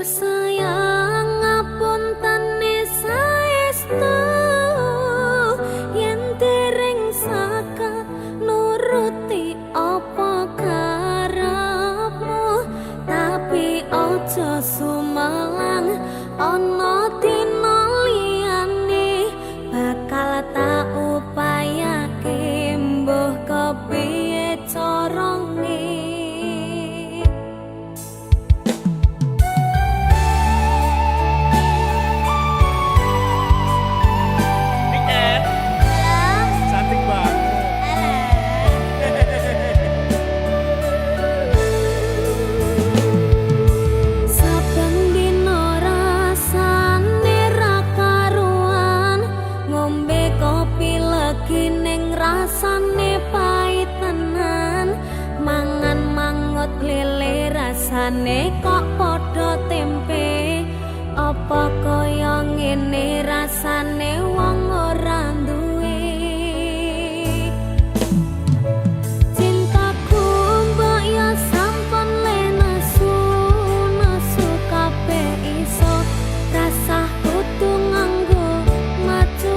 sayang ngapuntene saestu yen dereng saka nuruti apa karepmu tapi aja sumalang ana dina liyane bakal tak upayake mbuh kepiye carane. Rasane pahit tenan mangan mangut lele rasane kok padha tempe apa kaya ngene rasane wong ora duwe cintaku mbok ya sampun lenesu nesu kabeh iso rasah kudu nganggo maju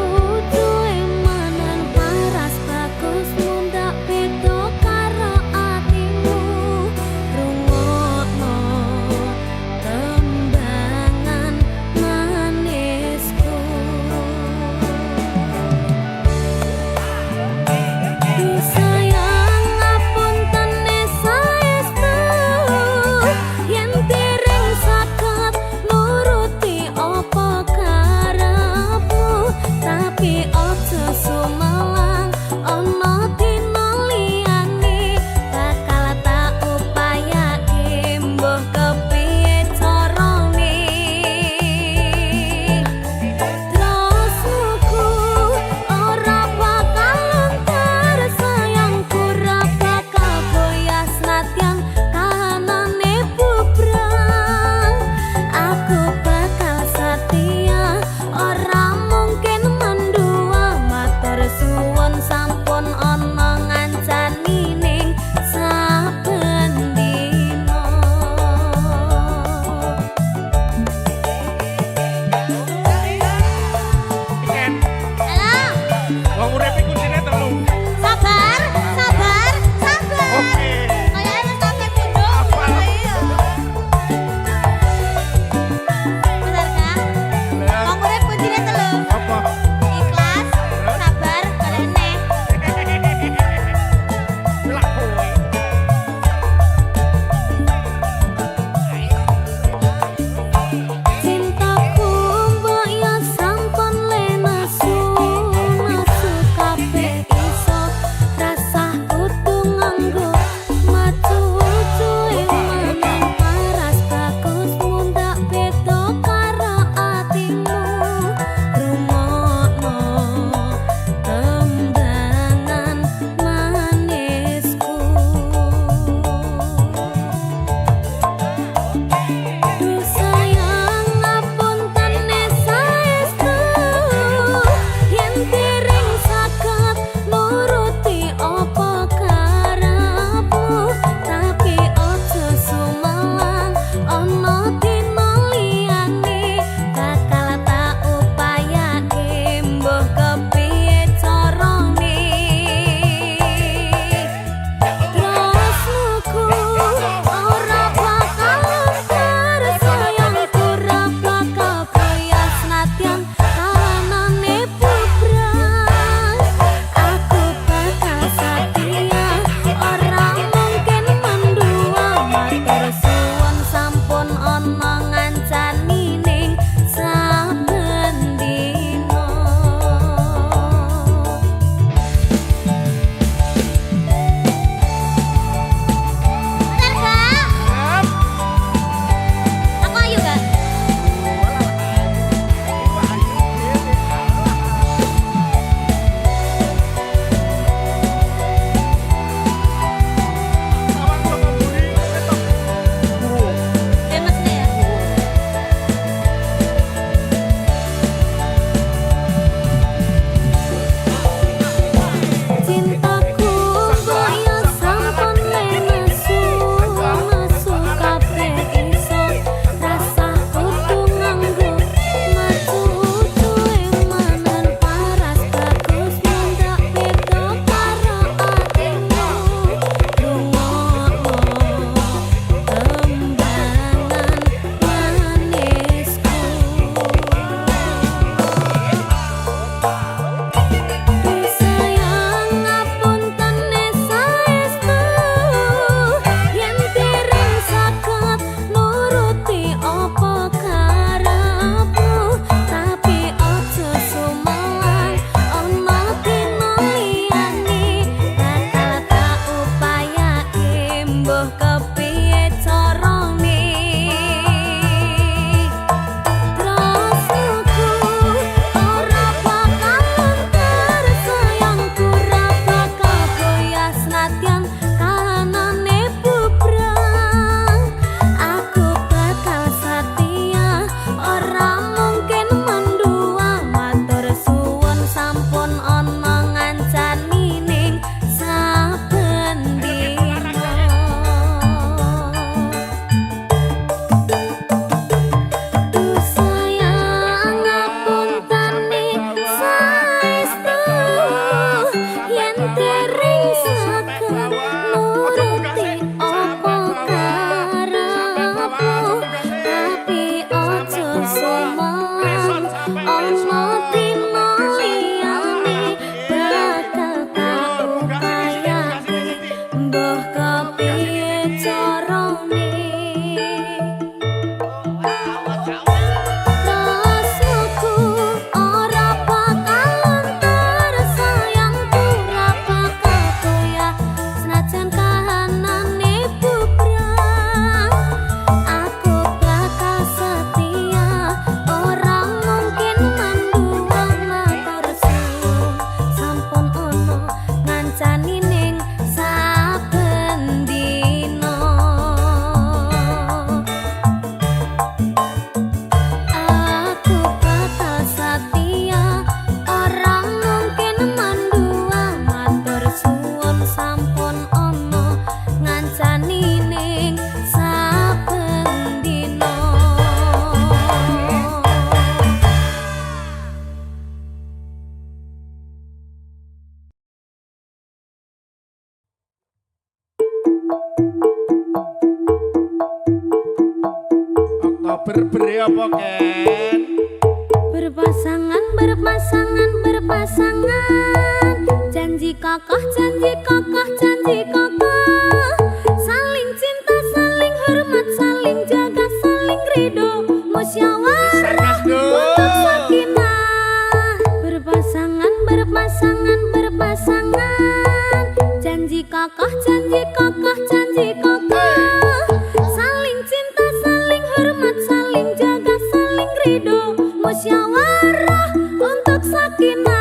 ring saged nuruti apa karepmu tapi ojo sumelan ana dina liyane bakal tak upayake mbah kepiye carane rasaku ora bakalan tersayangku ora bakal koyak senajan kahanane bubrang aku bakal setia ora mungkin manduang matur suwun sampun ono ngancani ning saben dina aku bakal setia ora mungkin manduang matur suwun sampun ono ngancani ning saben dina Oktober beri apa Ken? berpasangan berpasangan berpasangan janji kokoh janji kokoh janji kokoh saling cinta saling hormat saling jaga saling ridho musyawarah untuk sakinah berpasangan berpasangan berpasangan janji kokoh janji kokoh janji kokoh saling cinta saling hormat saling jaga saling ridho musyawarah untuk sakinah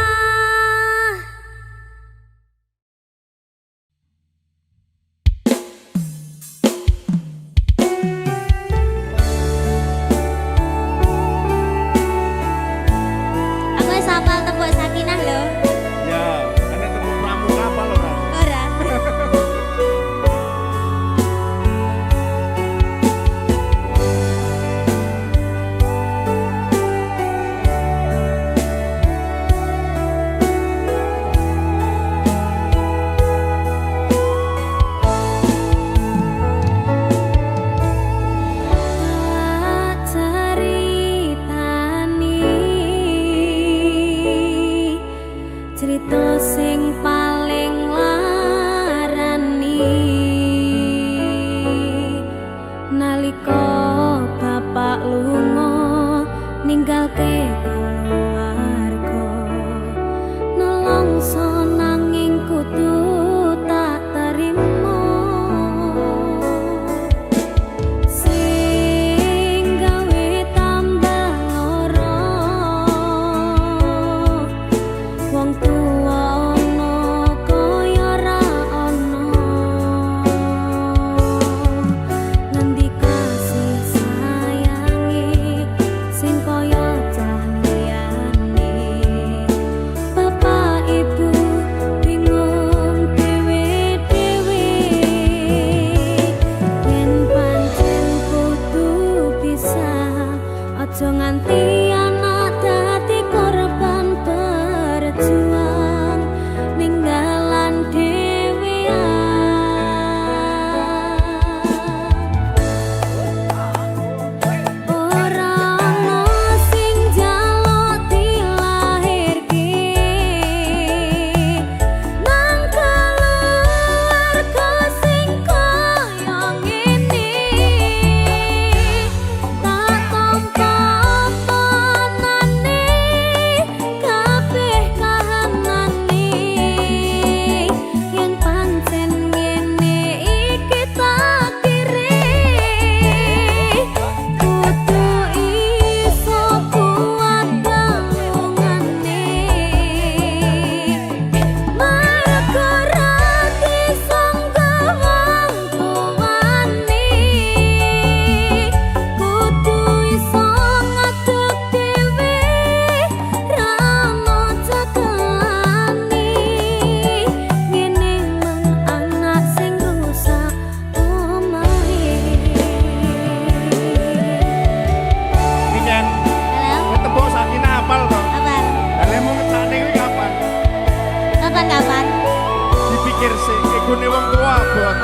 mikir sih, igune wong tua bot.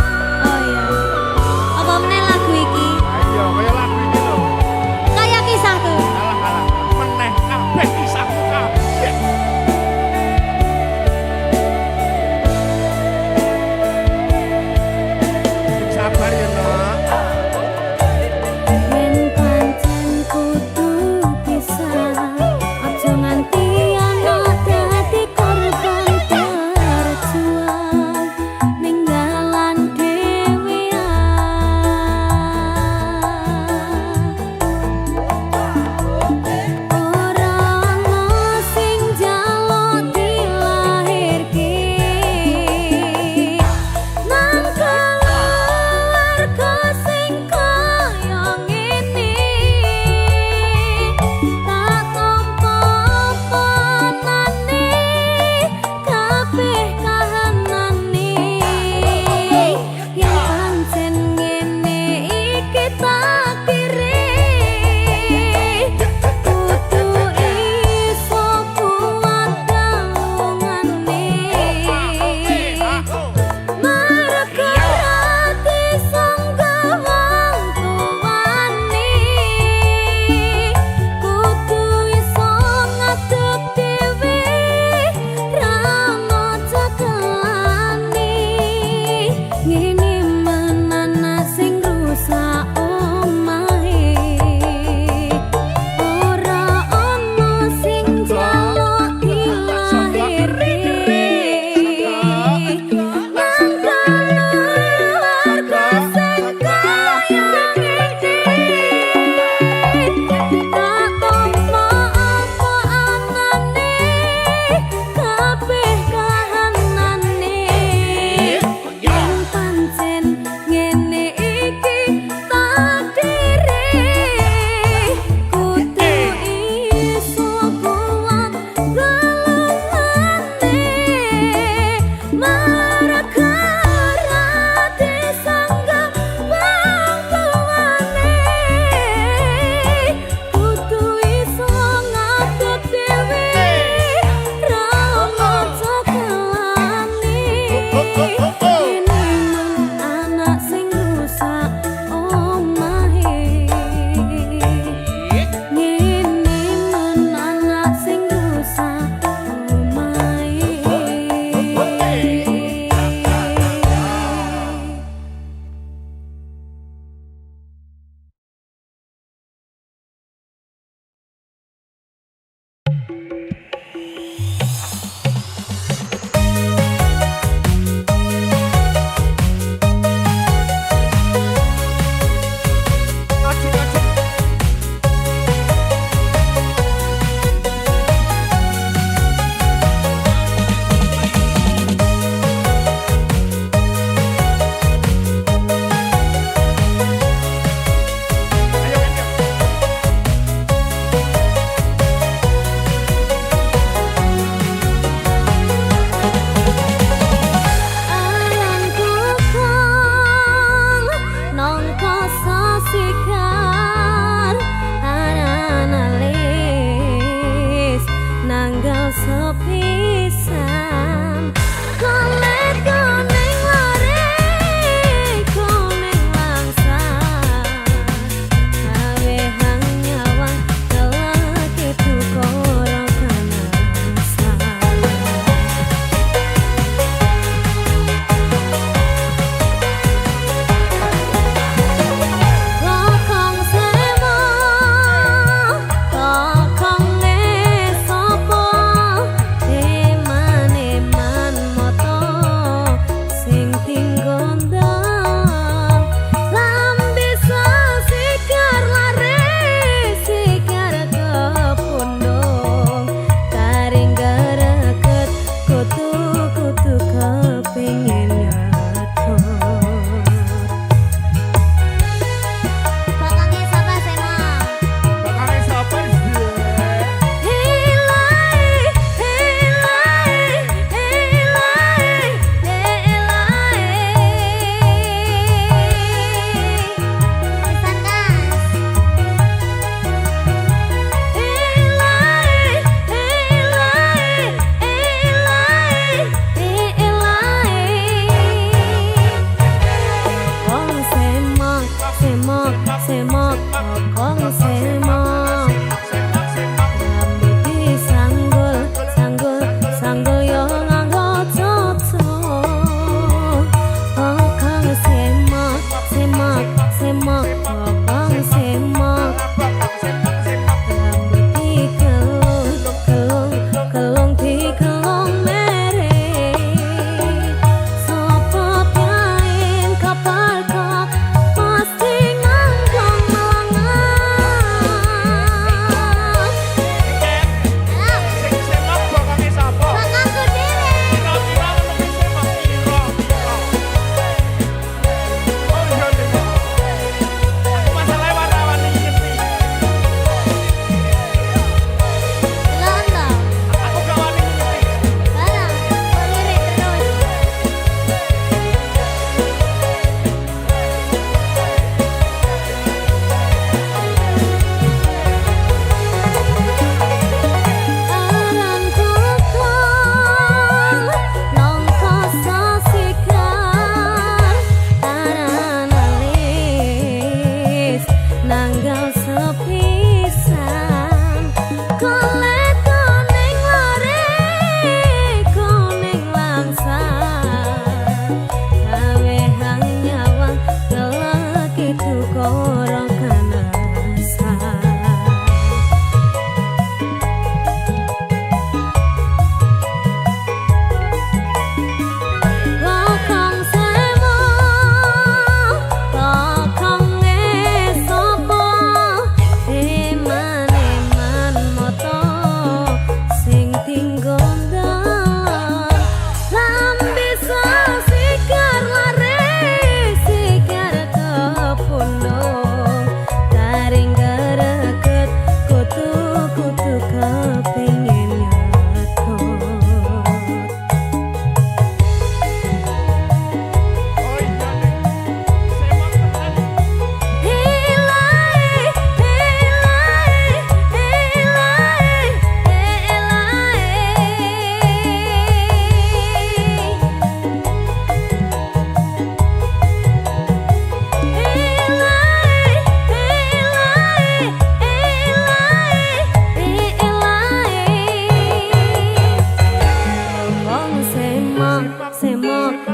Oh iya. Apa meneh lagu iki? Ayo, kaya lagu ini lho. Kayak kisahku. Alah, meneh kabeh kisahku kabeh. Sabar ya, Nok. Yen pancen kudu pisah, aja nganti ana dadi korban berjuang ninggalan ora ana sing njaluk dilahirke nang keluarga sing kaya ngene tak tampa panane kabeh kahanane yen pancen ngene iki takdire kudu iso kuat dalungane Marga ati sanggawang tuwane kudu iso ngadeg dhewe ra moco kelane ngene menana sing rusak omahe ora ana sing njaluk dilahirke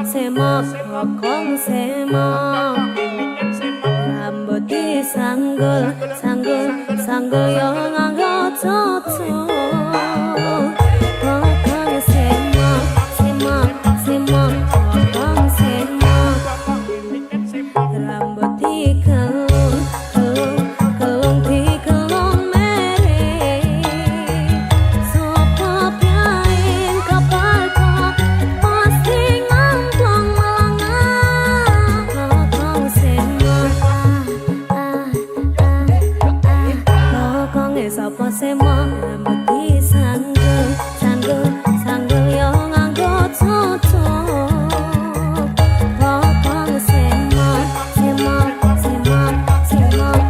semak kokong semak rambut disanggul sanggul sanggul yo nganggo cocok kokong semak semak semak kokong semak rambut dikelung kelung kelung dikelung mere sopo piain kapal kok pasti ngambang melangah kokong semak kokong sopo semak rambut disanggul sanggul sanggul yo nganggo cocok kokong semak semak semak semak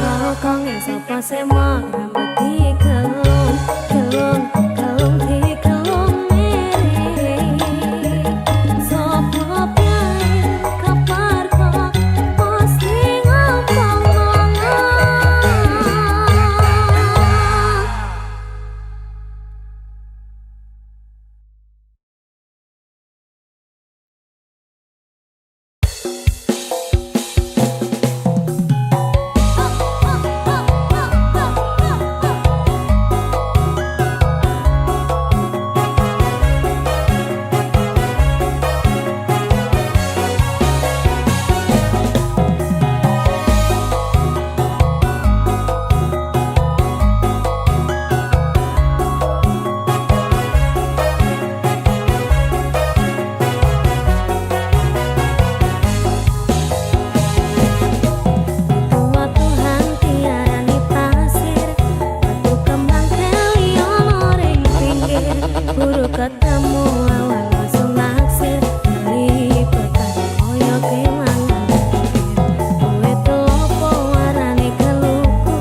kokong sopo semak rambut dikelung kelung kelung dikelung mere sopo piain kapar kok pasti ngambang melangah ketemu awal langsung naksir lipetan koyo kemangan kowe telopo warane keluku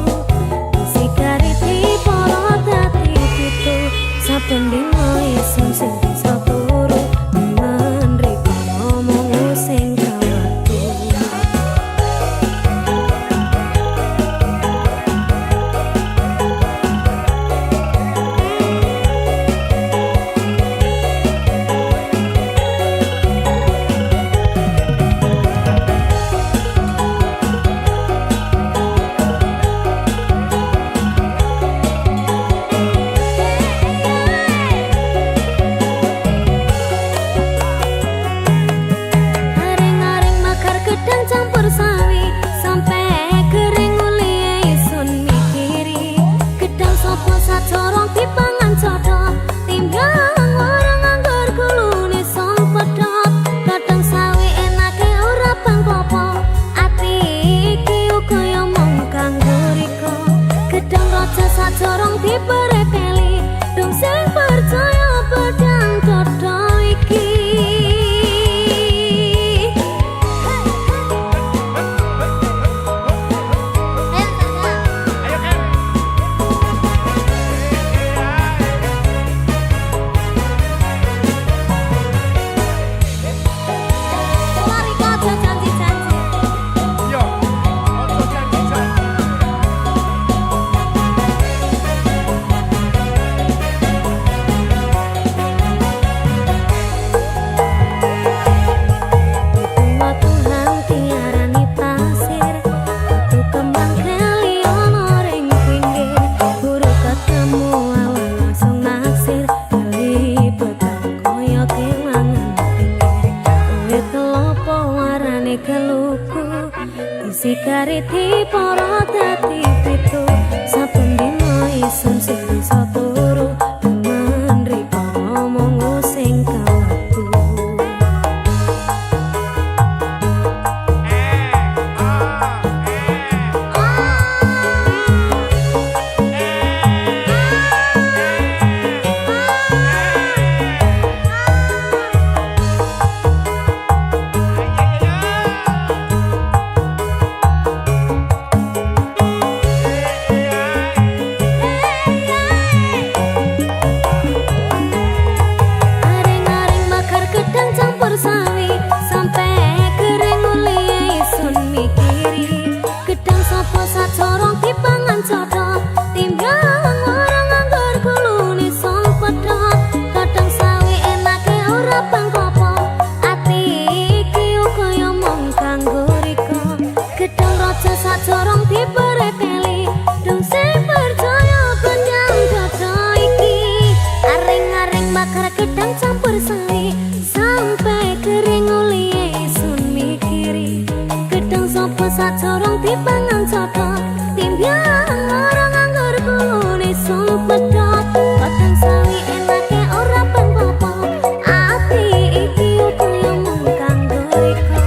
isi kariti poro dadi pitu saben dino isun sing bisa turu menriko ngomong sing kawatu Aring-aring makar gedang campur sawi sampai kering uli isun mikiri gedang sopo sacorong dipangan codok timbang orang anggur kulune son pedot kadang sawi enake ora bang popo ati iki uga yo mung kanggo riko gedang raja sacorong diperepeli dong sing percaya pedang codok iki Lari kaca janji-janji Yo, ojo janji-janji. Batu hanti arani pasir batu kembang keliono ring pinggir buru ketemu awal langsung naksir lipetan koyo kemangan pinggir kowe telopo warane keluku isi kariti poro dadi pitu saben dino isun sing bisa turu menriko ngomong sing kawatu sacorong dipangan coto timbyang orang nganggur kulune sung pedot kadang sawi enake ora ben popo ati iki kaya mung kanggo iko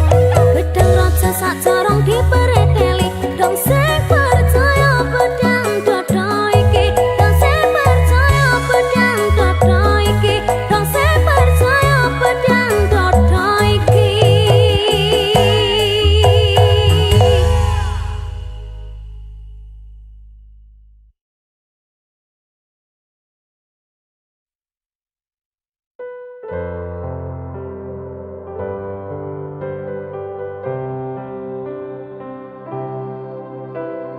gedang raja sacorong dipereteli dong sing percaya pedang dodo iki dong sing percaya pedang dodo iki dong sing percaya pedang dodo iki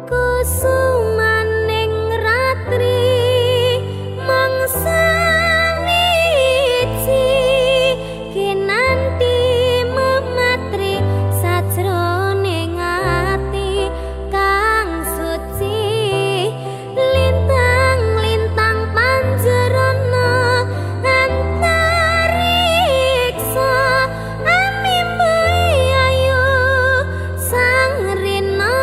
kusumaning ratri mangsa wiji kinanti mematri sajroning ati kang suci lintang-lintang panjerana antariksa amimbai ayu sang rina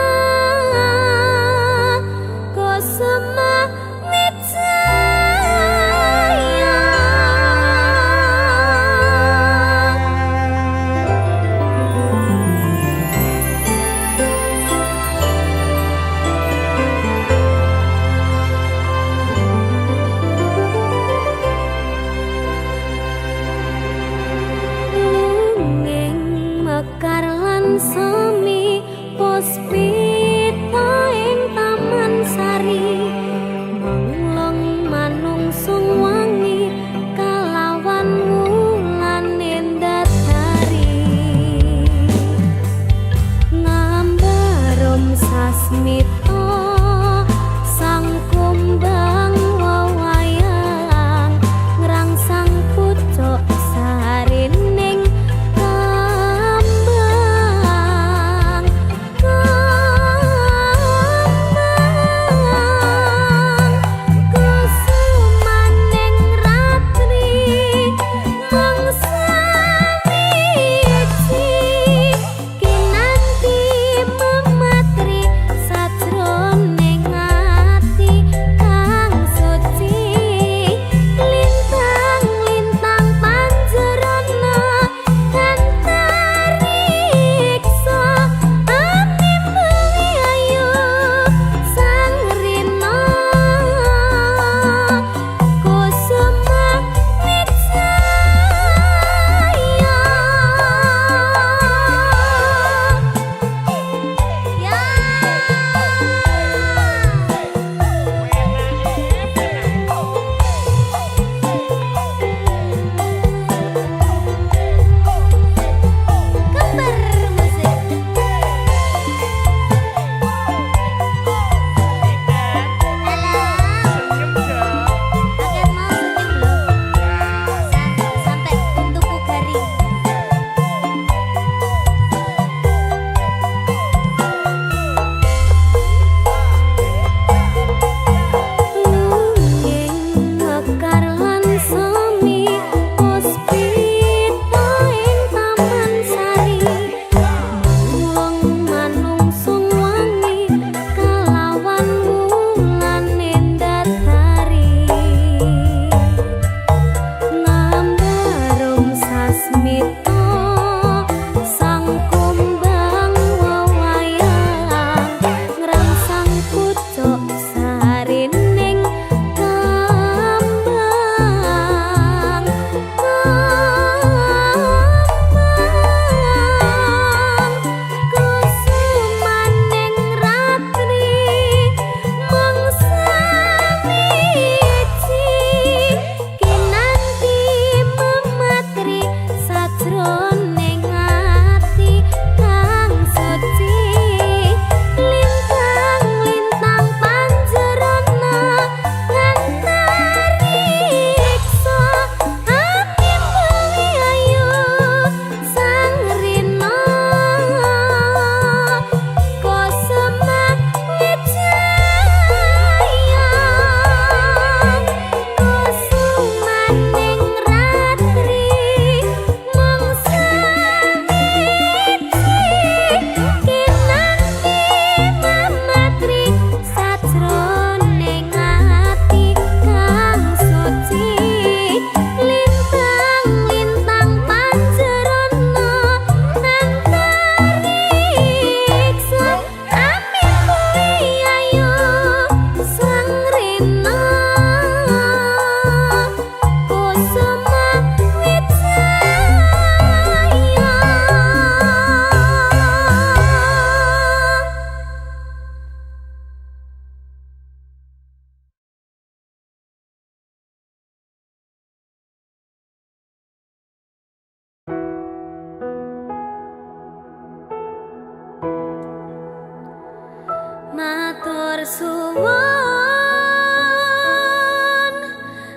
suwon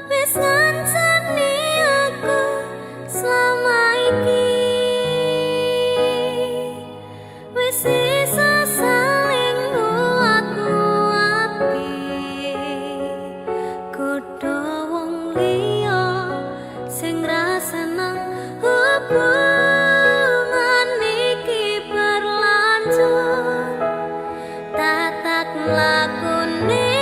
wis ngancani aku selama iki wis iso saling nguat-nguati kudu wong liya sing ra seneng hubungan iki berlanjut tatak lakune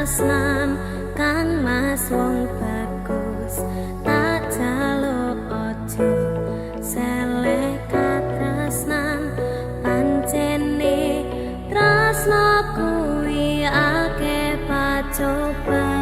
katresnan kang mas wong bagus tak jaluk ojo seleh katresnan pancene tresno kuwi akeh pacoban.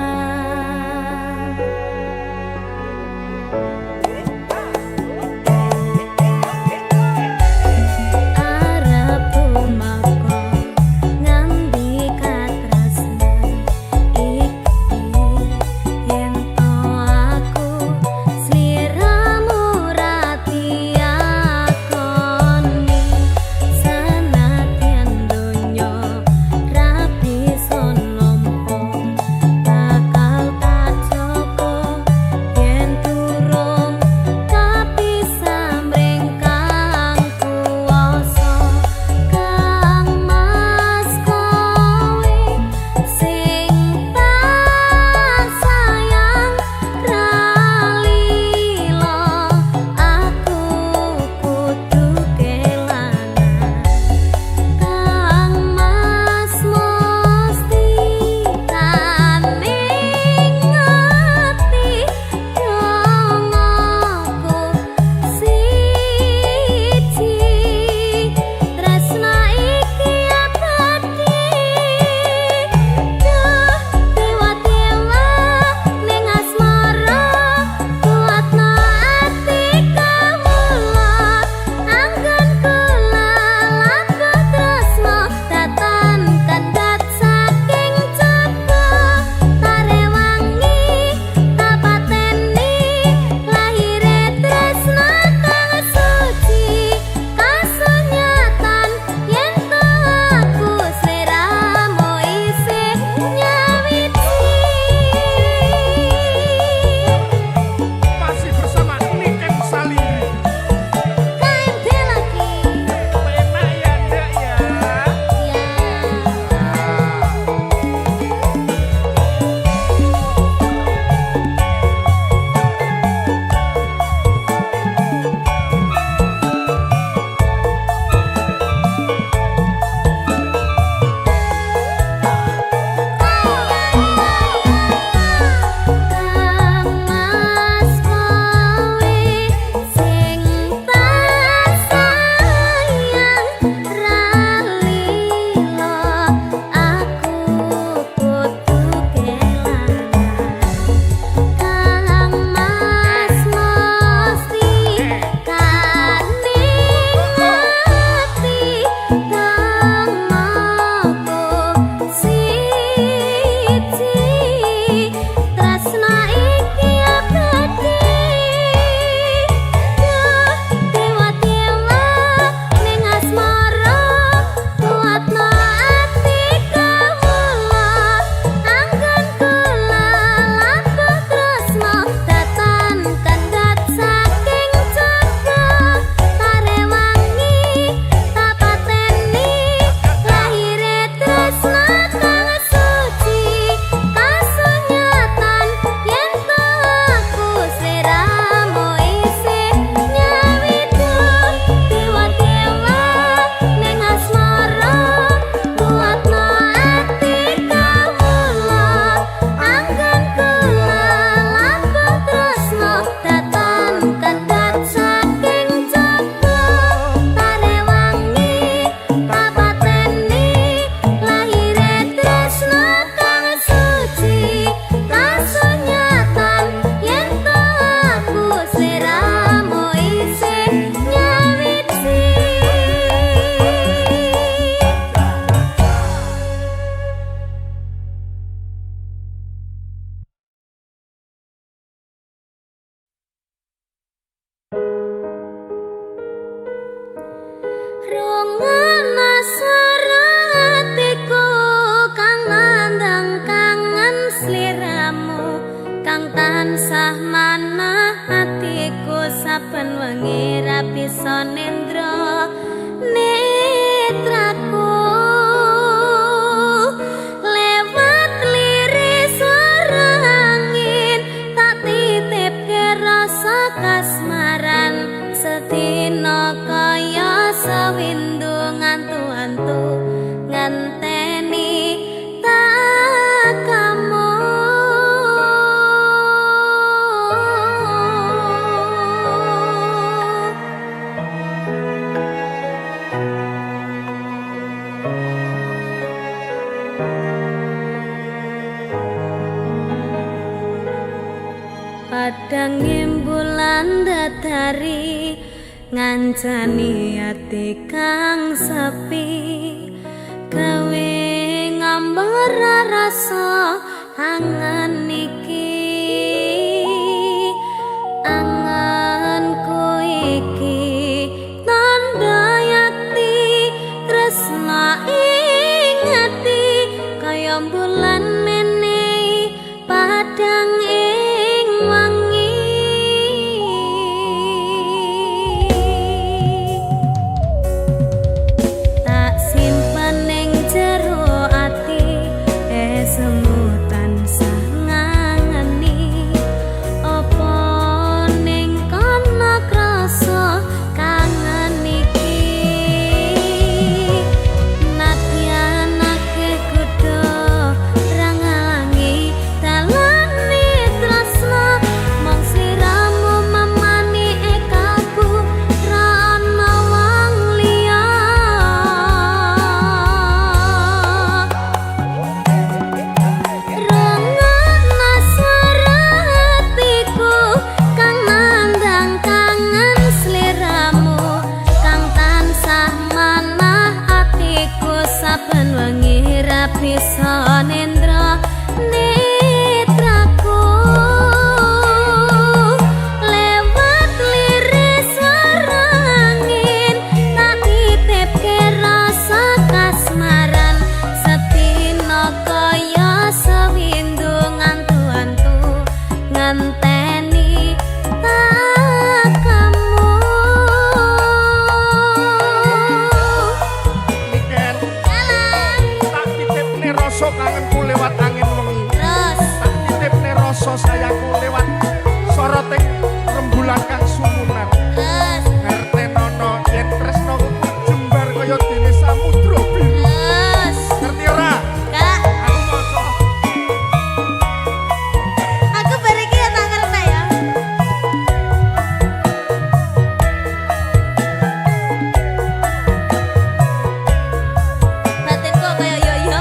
Tansah manah hatiku saben wengi ra bisa nendra netraku lewat liris swara angin tak titipke rasa kasmaran sedina kaya sawindu ngantu-antu ngenteni tak Padang bulan datari ngancani ati kang sepi gawe ngambar rasa angan iki anganku iki tanda yakti tresna ing ati kaya bulan menehi padang ing wangi tak simpen ning jero ati semu tansah ngangeni apa ning kana krasa kangen iki nadyan akeh kudu rangalangi dalane tresna mong sliramu mamani ekaku ra ana wong liya rengana swara hatiku kang nandang kangen sliramu kang tansah manah atiku saben wengi ra bisa nendra netraku lewat liris swara angin tak titipke rasa kasmaran setino kaya sewindu ngantu-antu ngenteni tak kamu Niken jalan tak titipne rasa kangenku lewat angin wengi. terus Tak titipne rasa sayangku lewat soroting rembulan kang sumunar. terus Ngertenono yen tresnaku jembar kaya dene samudra biru. terus Ngerti ora? kak Aku maca aku bariki ya tak ngerti ya batinku kaya yo ya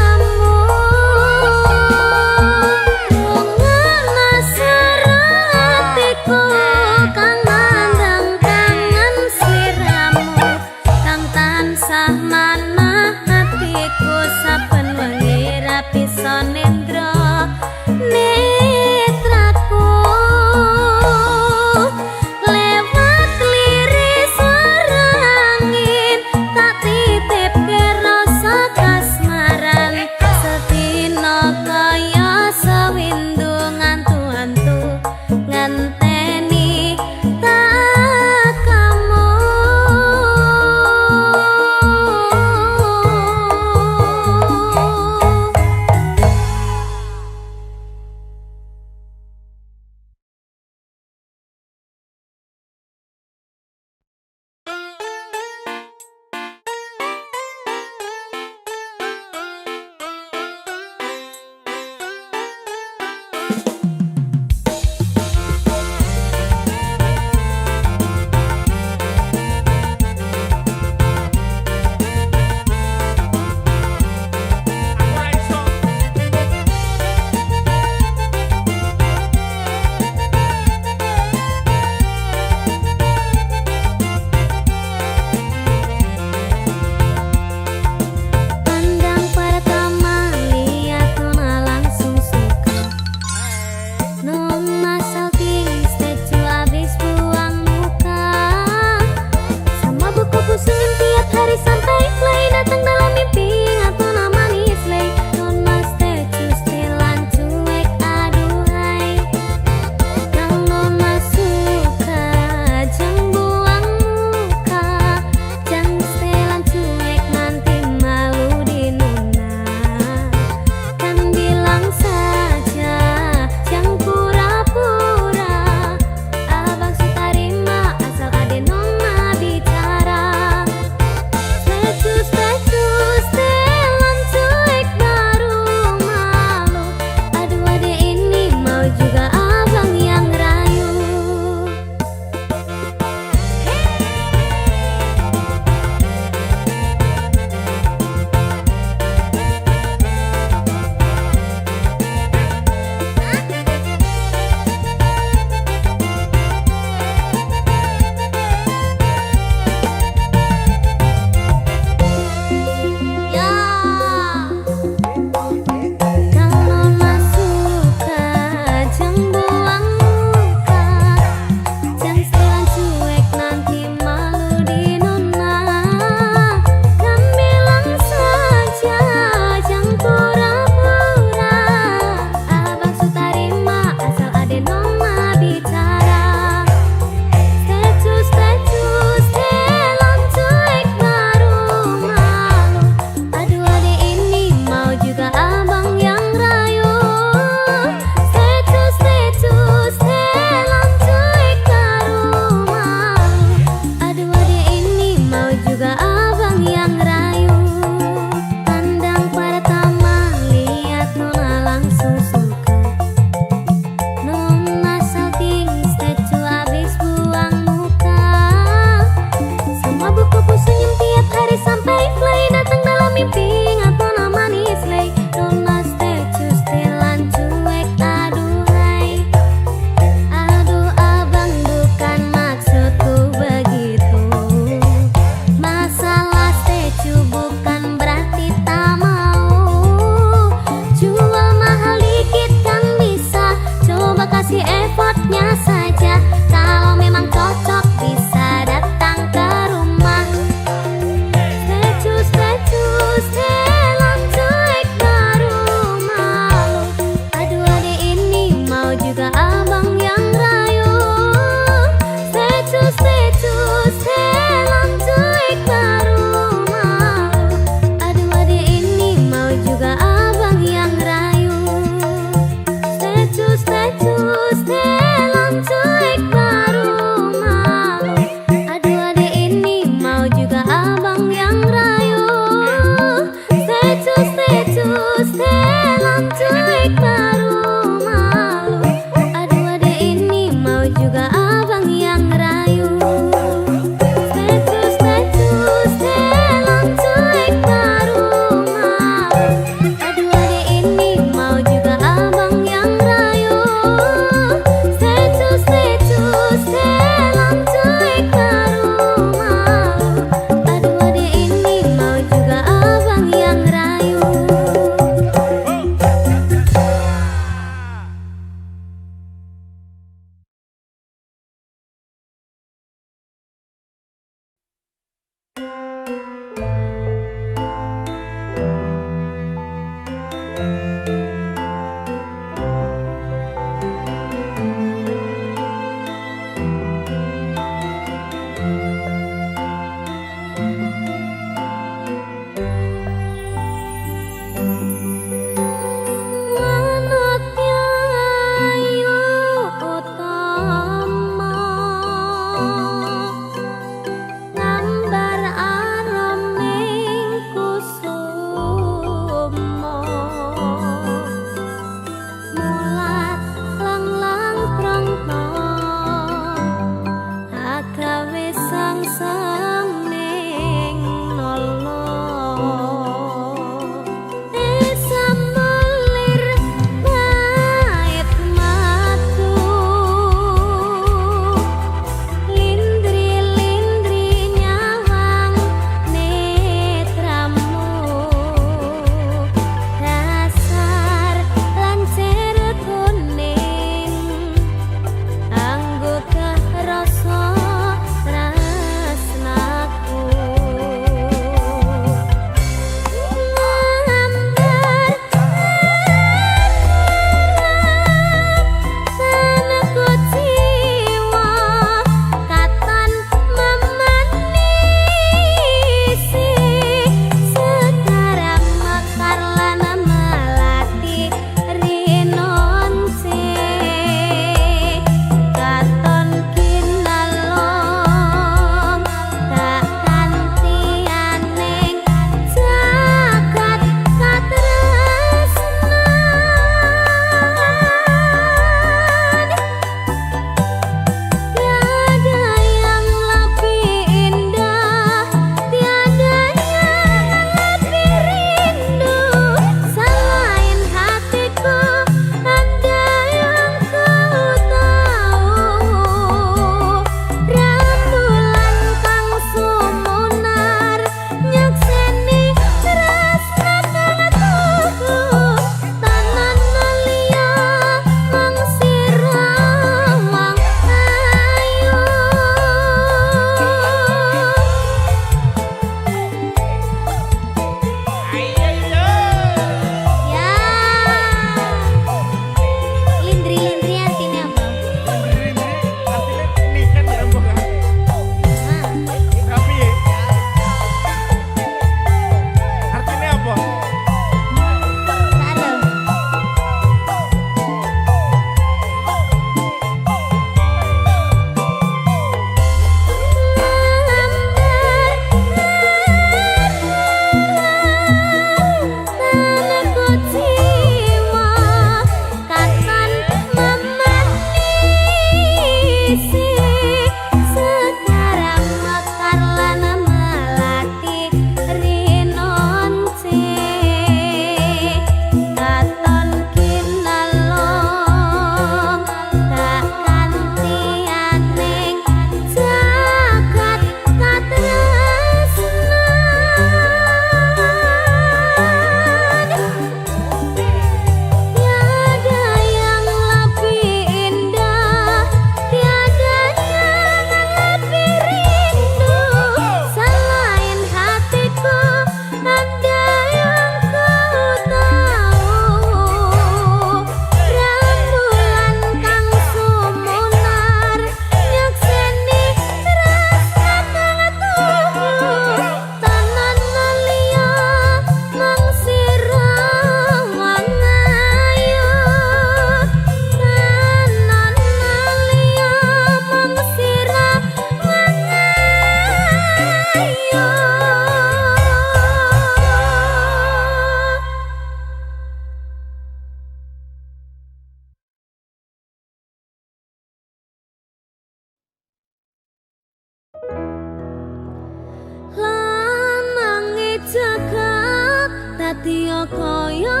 Satya kaya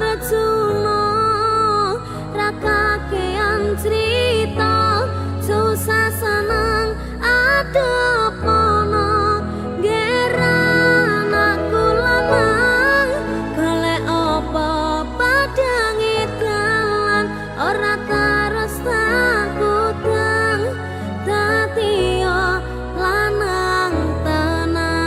Arjuna ra kakean crita susah seneng adepono geran aku lanang golek apa padang dalan ora terus takutang dadi lanang tenang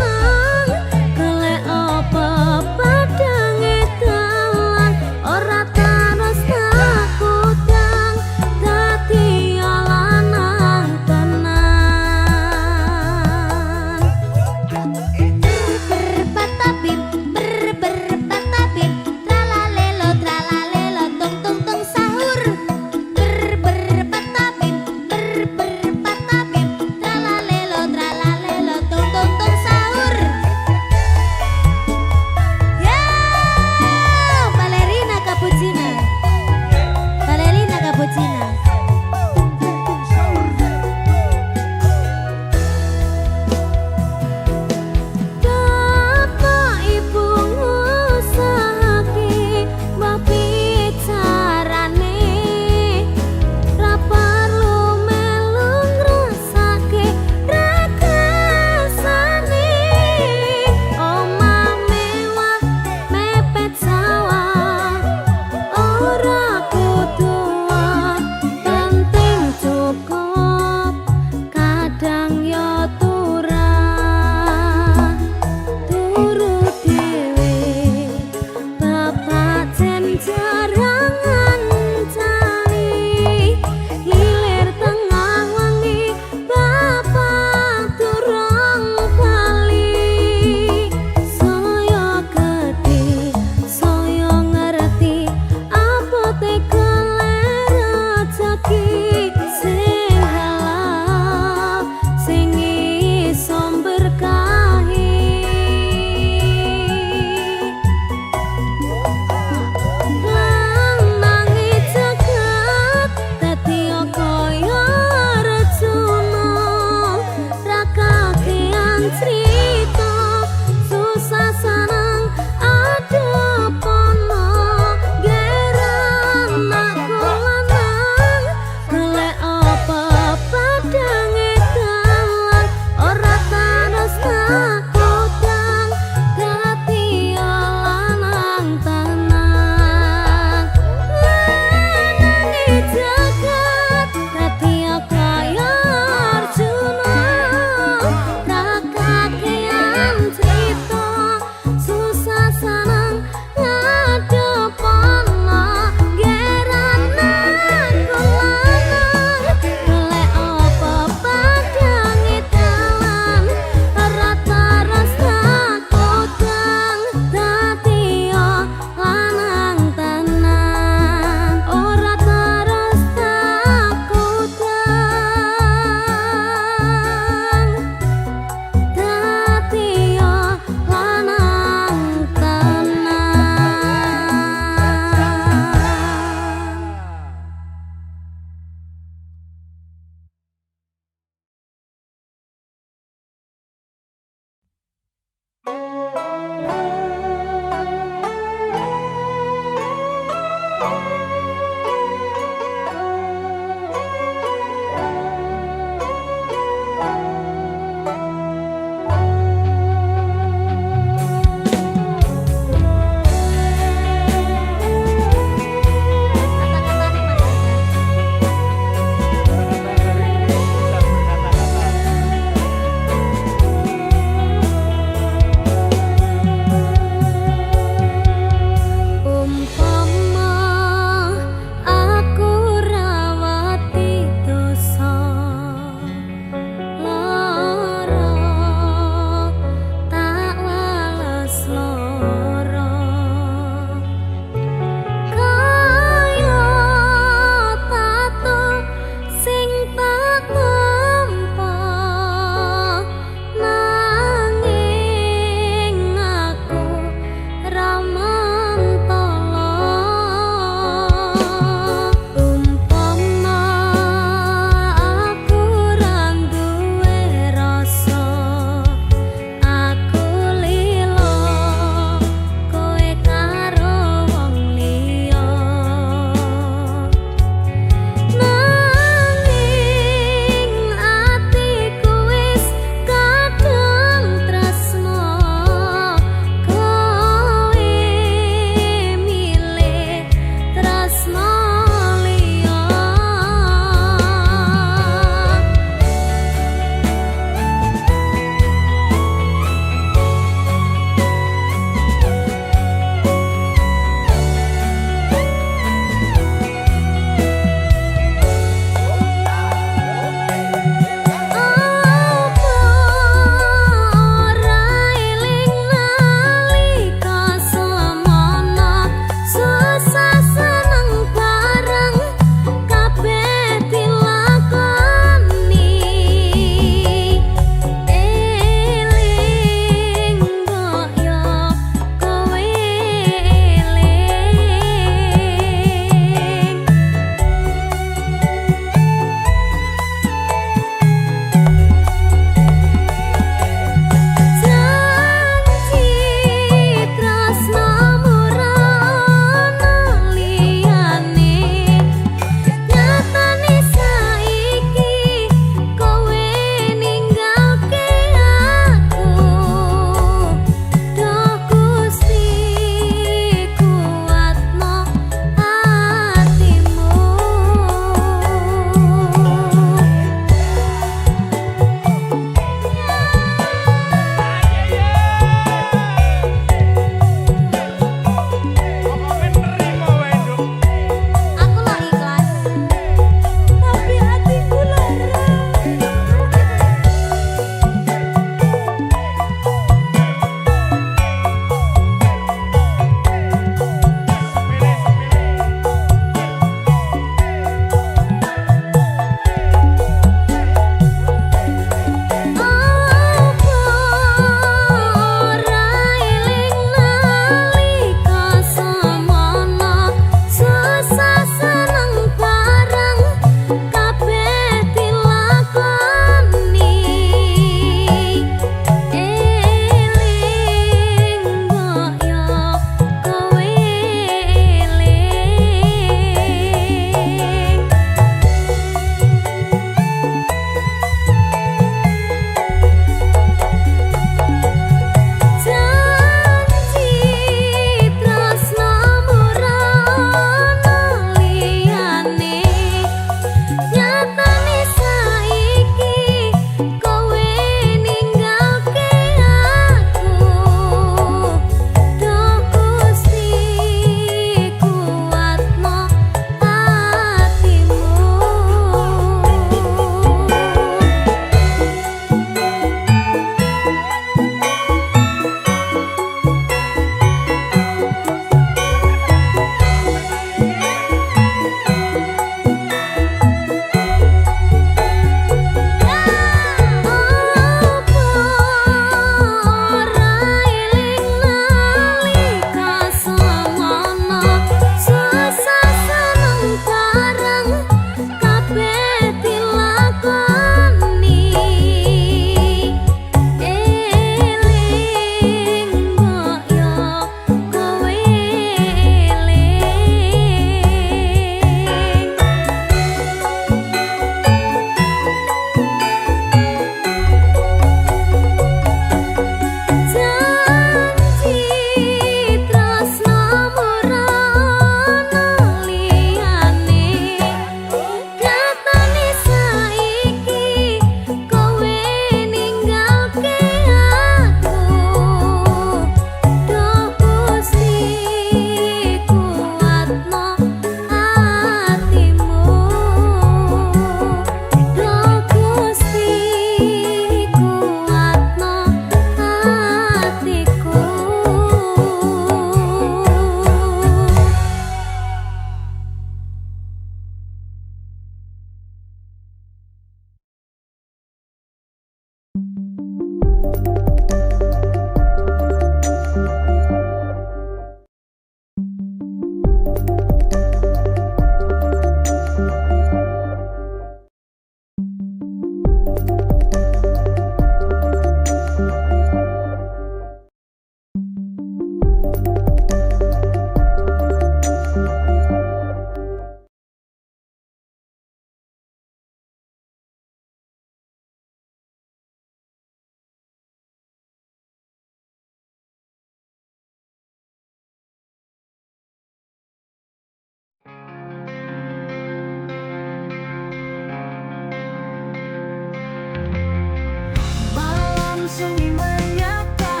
Malam sunyi menyapa,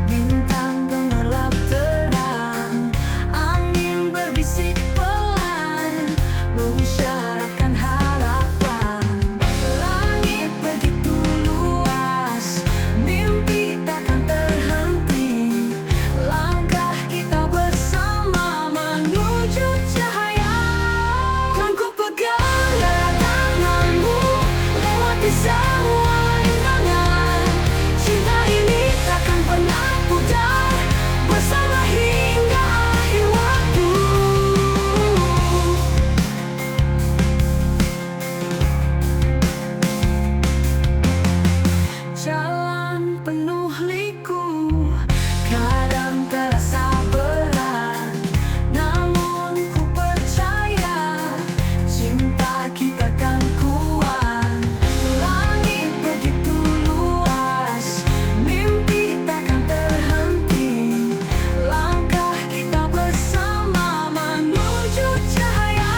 bintang gemerlap terang, angin berbisik pelan, mengisyaratkan harapan. Langit begitu luas, mimpi takkan terhenti, langkah kita bersama menuju cahaya. Kan ku pegang erat tanganmu, lewati semua rintangan. Cinta ini takkan pernah pudar, bersama hingga akhir waktu. Jalan penuh liku, kadang terasa berat, namun ku percaya cinta kita kan kuat. Langit begitu luas, mimpi takkan terhenti, langkah kita bersama menuju cahaya.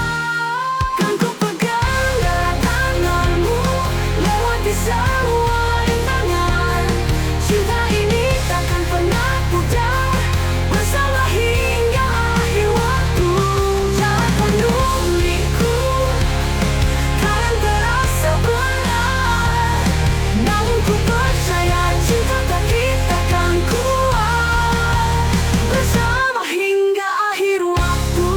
Kan ku pegang erat tanganmu, lewati semua rintangan. Cinta ini takkan pernah pudar, bersama hingga akhir waktu. Jalan penuh liku, kadang terasa berat, namun ku percaya cinta kita kan kuat, bersama hingga akhir waktu.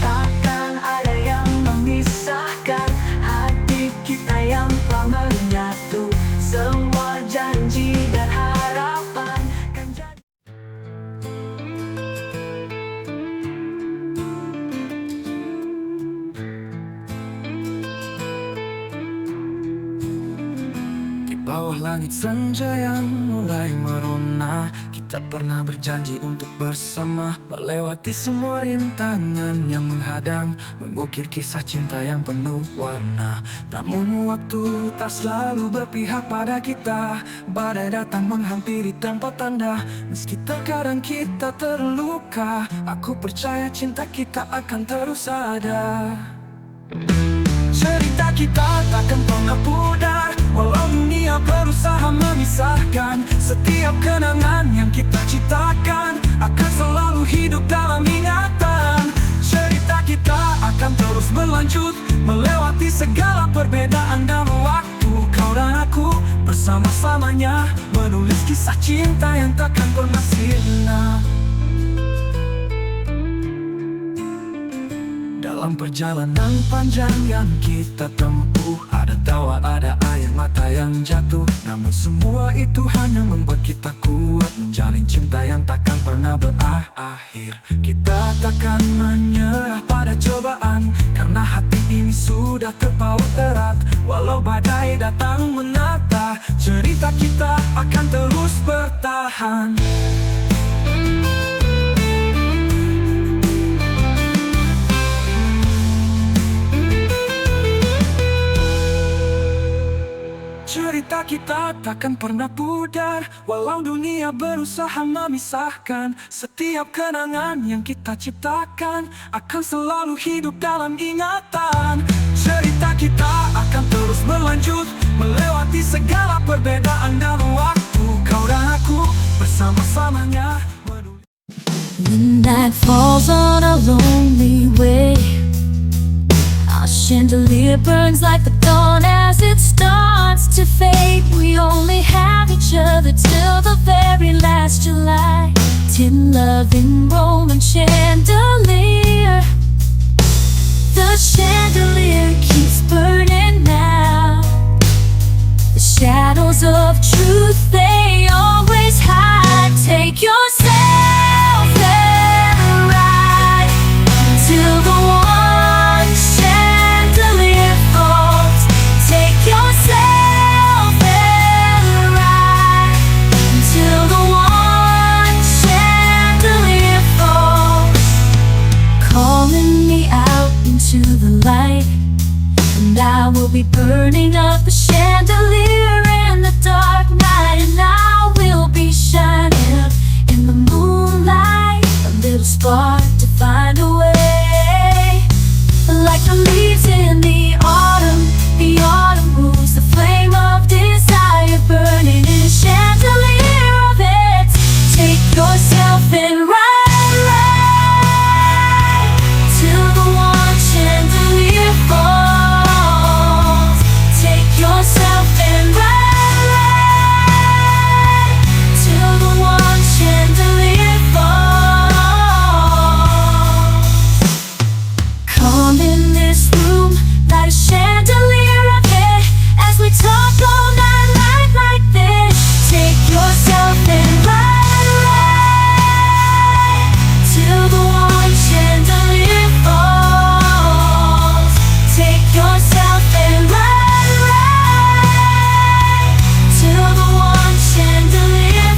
Takkan ada yang memisahkan hati kita yang telah menyatu. Semua janji dan harapan kan jadi. Di bawah langit senja yang mulai merona, kita pernah berjanji untuk bersama melewati semua rintangan yang menghadang, mengukir kisah cinta yang penuh warna. Namun waktu tak selalu berpihak pada kita, badai datang menghampiri tanpa tanda. Meski terkadang kita terluka, aku percaya cinta kita akan terus ada. Cerita kita takkan pernah pudar, walau dunia berusaha memisahkan. Setiap kenangan yang kita ciptakan akan selalu hidup dalam ingatan. Cerita kita akan terus berlanjut, melewati segala perbedaan dan waktu. Kau dan aku bersama-samanya menulis kisah cinta yang takkan pernah sirna. Dalam perjalanan panjang yang kita tempuh, ada tawa, ada air mata yang jatuh. Namun semua itu hanya membuat kita kuat, menjalin cinta yang takkan pernah berakhir. Kita takkan menyerah pada cobaan, karena hati ini sudah terpaut erat. Walau badai datang menata, cerita kita akan terus bertahan. Cerita kita takkan pernah pudar, walau dunia berusaha memisahkan. Setiap kenangan yang kita ciptakan akan selalu hidup dalam ingatan. Cerita kita akan terus berlanjut, melewati segala perbedaan dan waktu. Kau dan aku bersama-samanya. When night falls on a lonely way, our chandelier burns like the dawn as it starts to fade. We only have each other till the very last July. Tin love in Roman chandelier, the chandelier to the light, and I will be burning up a chandelier in the dark night, and I will be shining up in the moonlight, a little spark to find a way. Like the leaves in the autumn moves, the flame of desire burning in a chandelier of it. Take yourself and ride till the one chandelier falls. Take yourself and ride till the one chandelier falls. Come in this room, light a chandelier of it as we talk all night like this. Take yourself and ride till the one chandelier falls. Take yourself and ride till the one chandelier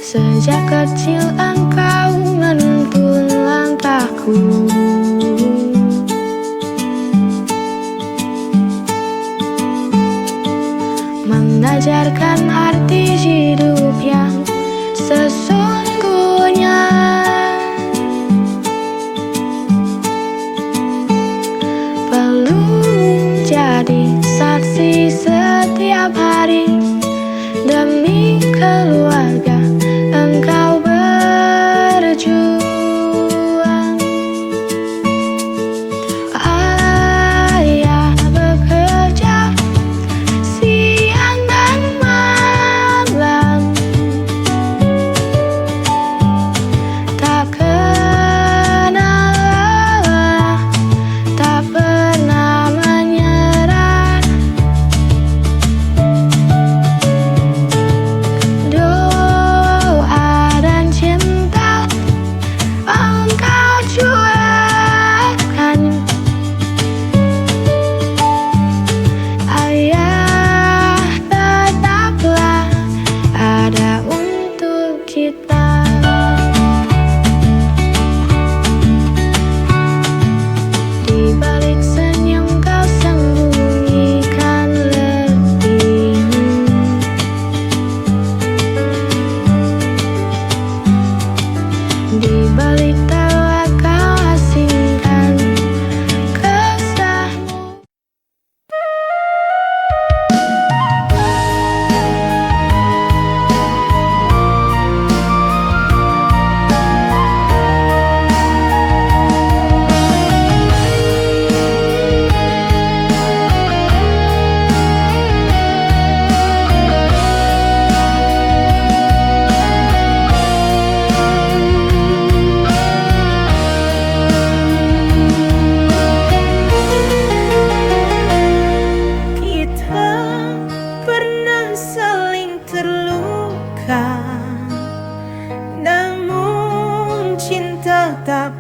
Sejak kecil engkau menuntun langkahku, mengajarkan arti hidup yang sesungguhnya. Perlu jadi saksi setiap hari demi keluarga. Engkau berjuang, ayah bekerja siang dan malam, tak kenal lelah, tak pernah menyerah.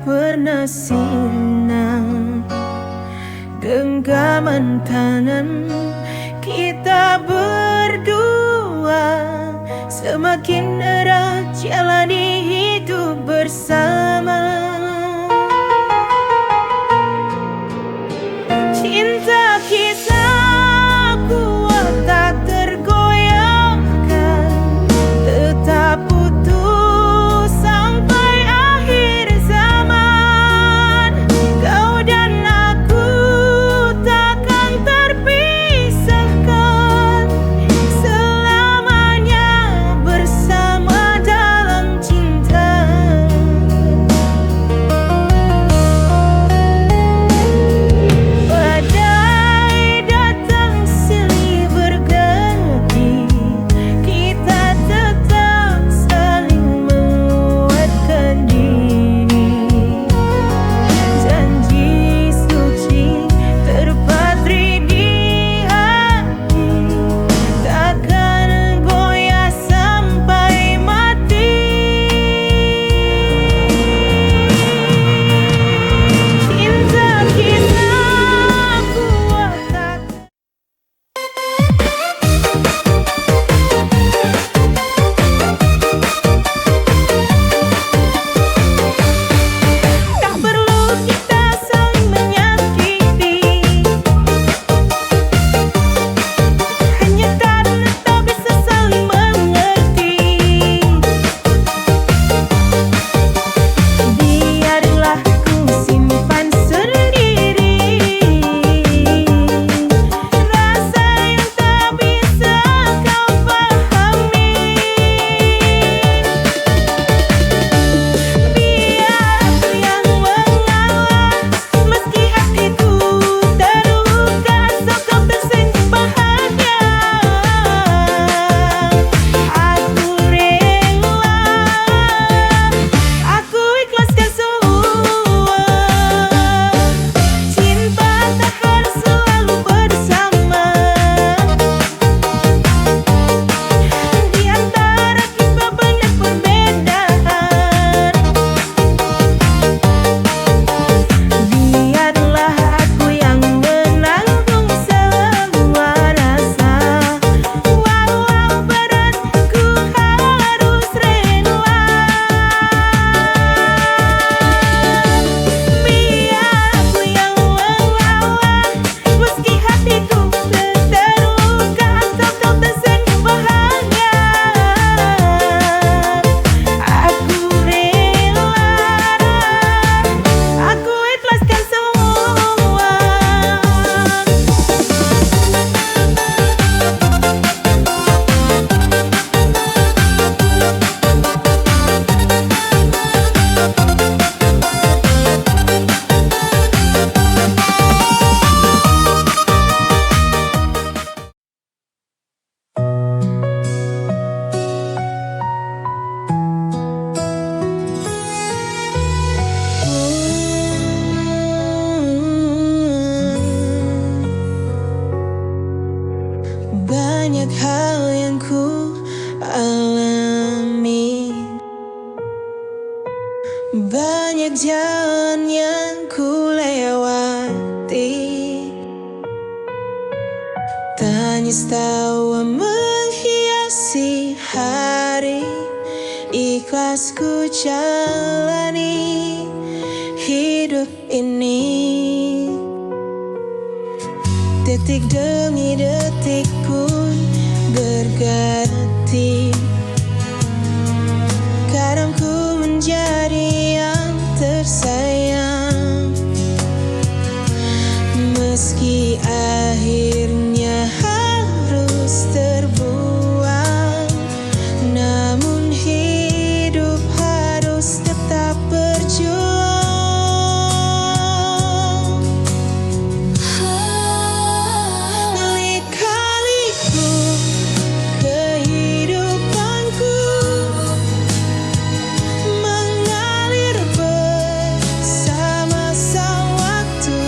pernah sirna. Genggaman tangan kita berdua semakin erat jalani hidup bersama. Cinta kisah kuat tak tergoyahkan, tetap utuh sampai akhir zaman. Kau dan aku takkan terpisahkan, selamanya bersama dalam cinta. Tangis tawa menghiasi hari, ikhlas ku jalani hidup ini. Detik demi detik pun berganti, kadang ku menjadi yang tersayang, meski akhirnya harus terbuang. Namun hidup harus tetap berjuang. Lika-liku kehidupanku mengalir bersama sang waktu.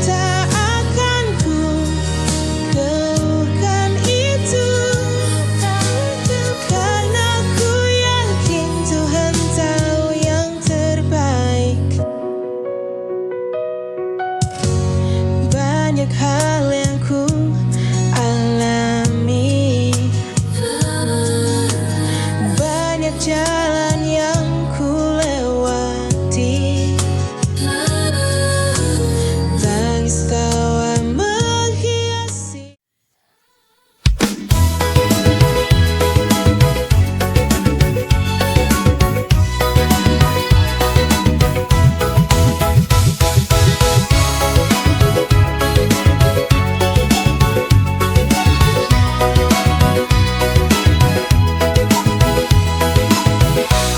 Tak akan ku keluhkan itu, karena ku yakin Tuhan tahu yang terbaik. Banyak hal yang ku alami, banyak jalan yang ku lewati. Tangis tawa menghiasi.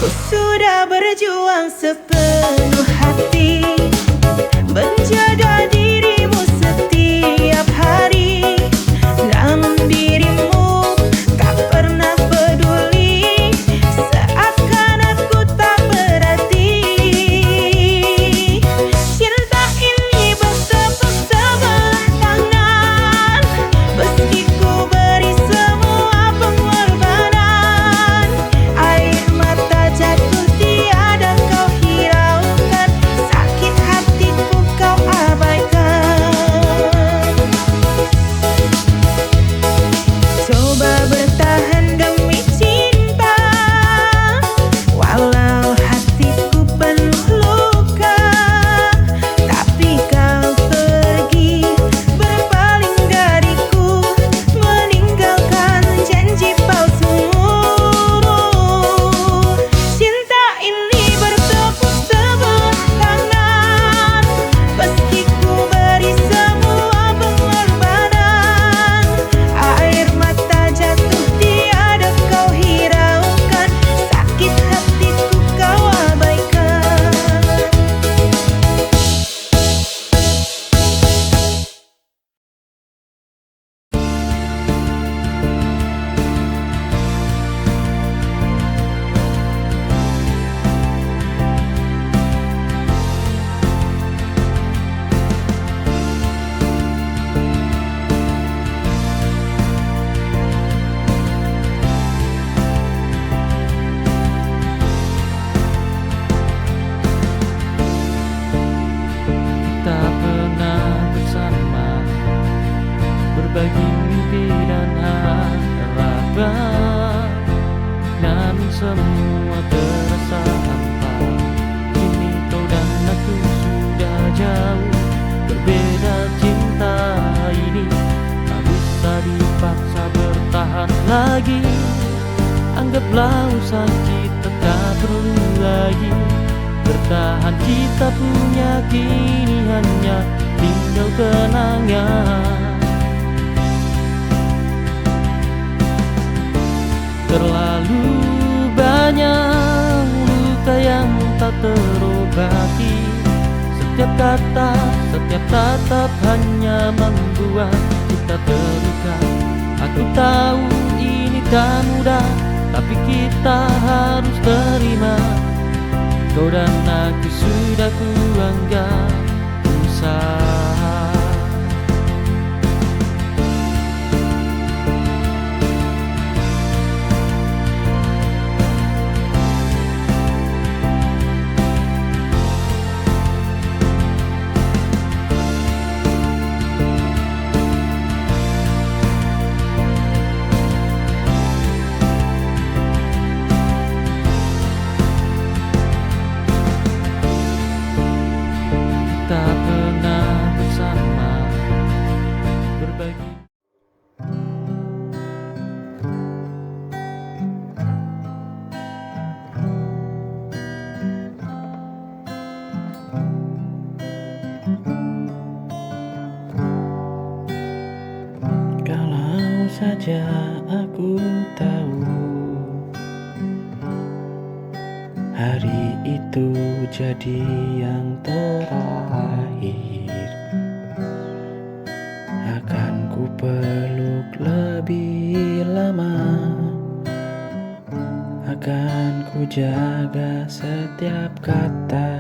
Ku sudah berjuang sepenuh hati, menjaga dirimu setiap hari. Namun dirimu tak pernah peduli, seakan aku tak berarti. Cinta ini bertepuk sebelah tangan, meski ku beri semua pengorbanan. Air mata jatuh tiada kau hiraukan, sakit hatiku kau abaikan. Coba bertahan demi cinta, walau hatiku penuh luka. Tapi kau pergi berpaling dariku, meninggalkan janji palsumu. Cinta ini bertepuk sebelah tangan, meski ku beri semua pengorbanan. Air mata jatuh tiada kau hiraukan, sakit hatiku kau abaikan. Kita pernah bersama, berbagi mimpi dan harapan. Namun semua terasa hampa. Kini kau dan aku sudah jauh berbeda. Cinta ini tak bisa dipaksa bertahan lagi. Anggaplah usaha kita tak perlu lagi bertahan. Kita punya kini hanya tinggal kenangan. Terlalu banyak luka yang tak terobati. Setiap kata, setiap tatap hanya membuat kita terluka. Aku tahu ini tak mudah, tapi kita harus terima. Kau dan aku sudah kuanggap usah. kita pernah bersama berbagi. Kalau saja aku tahu hari itu jadi yang terakhir, akan ku peluk lebih lama, akan ku jaga setiap kata.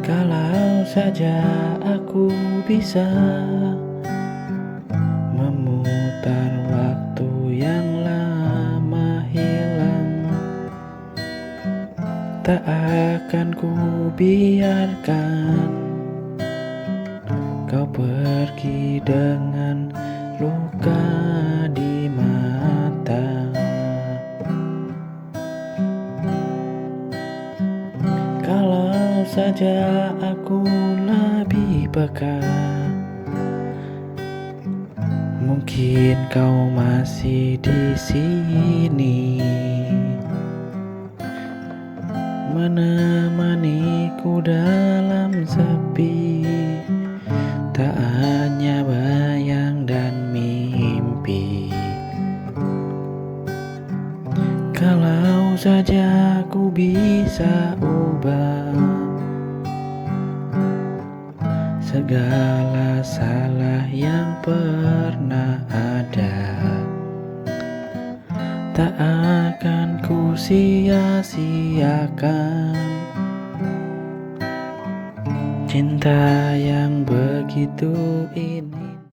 Kalau saja aku bisa memutar waktu yang lama hilang, tak akan ku biarkan kau pergi dengan luka di mata. Kalau saja aku lebih peka, mungkin kau masih di sini, menemaniku dalam sepi, tak hanya bayang dan mimpi. Kalau saja ku bisa ubah segala salah yang pernah ada, tak akan ku sia-siakan cinta yang begitu indah.